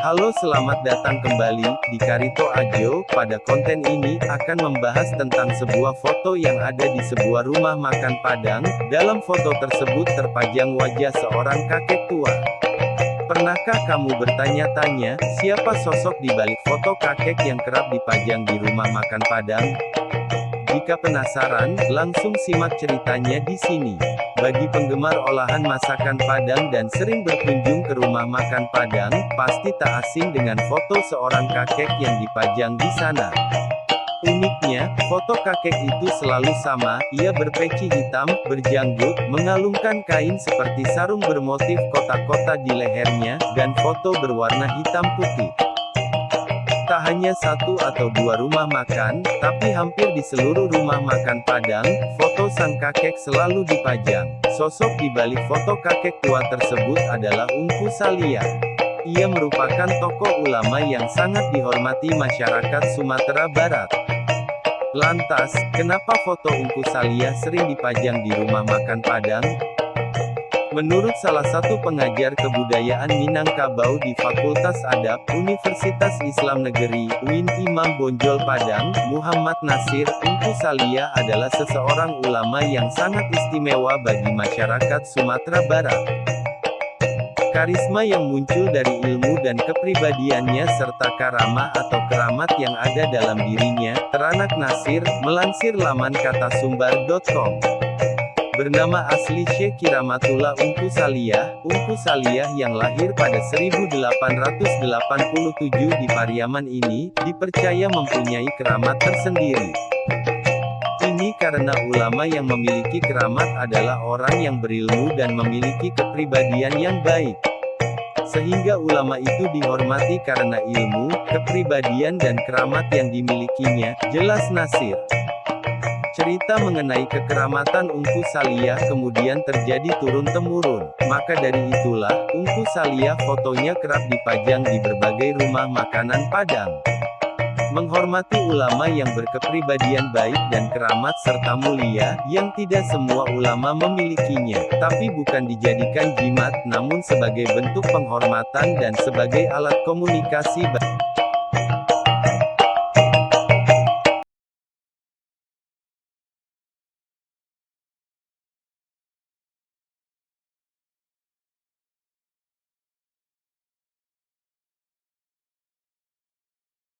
Halo, selamat datang kembali di Karito Ajo. Pada konten ini akan membahas tentang sebuah foto yang ada di sebuah rumah makan Padang. Dalam foto tersebut terpajang wajah seorang kakek tua. Pernahkah kamu bertanya-tanya, siapa sosok di balik foto kakek yang kerap dipajang di rumah makan Padang? Jika penasaran, langsung simak ceritanya di sini. Bagi penggemar olahan masakan Padang dan sering berkunjung ke rumah makan Padang, pasti tak asing dengan foto seorang kakek yang dipajang di sana. Uniknya, foto kakek itu selalu sama, ia berpeci hitam, berjanggut, mengalungkan kain seperti sarung bermotif kotak-kotak di lehernya, dan foto berwarna hitam putih. Tak hanya satu atau dua rumah makan, tapi hampir di seluruh rumah makan Padang, foto sang kakek selalu dipajang. Sosok di balik foto kakek tua tersebut adalah Ungku Saliah. Ia merupakan tokoh ulama yang sangat dihormati masyarakat Sumatera Barat. Lantas, kenapa foto Ungku Saliah sering dipajang di rumah makan Padang? Menurut salah satu pengajar kebudayaan Minangkabau di Fakultas Adab, Universitas Islam Negeri, UIN Imam Bonjol Padang, Muhammad Nasir, Ungku Saliah adalah seseorang ulama yang sangat istimewa bagi masyarakat Sumatera Barat. Karisma yang muncul dari ilmu dan kepribadiannya serta karamah atau keramat yang ada dalam dirinya, teranak Nasir, melansir laman katasumbar.com. Bernama asli Syekh Kiramatullah Ungku Saliah yang lahir pada 1887 di Pariaman ini, dipercaya mempunyai keramat tersendiri. Ini karena ulama yang memiliki keramat adalah orang yang berilmu dan memiliki kepribadian yang baik. Sehingga ulama itu dihormati karena ilmu, kepribadian dan keramat yang dimilikinya, jelas Nasir. Cerita mengenai kekeramatan Ungku Saliah kemudian terjadi turun-temurun. Maka dari itulah, Ungku Saliah fotonya kerap dipajang di berbagai rumah makanan Padang. Menghormati ulama yang berkepribadian baik dan keramat serta mulia, yang tidak semua ulama memilikinya, tapi bukan dijadikan jimat, namun sebagai bentuk penghormatan dan sebagai alat komunikasi.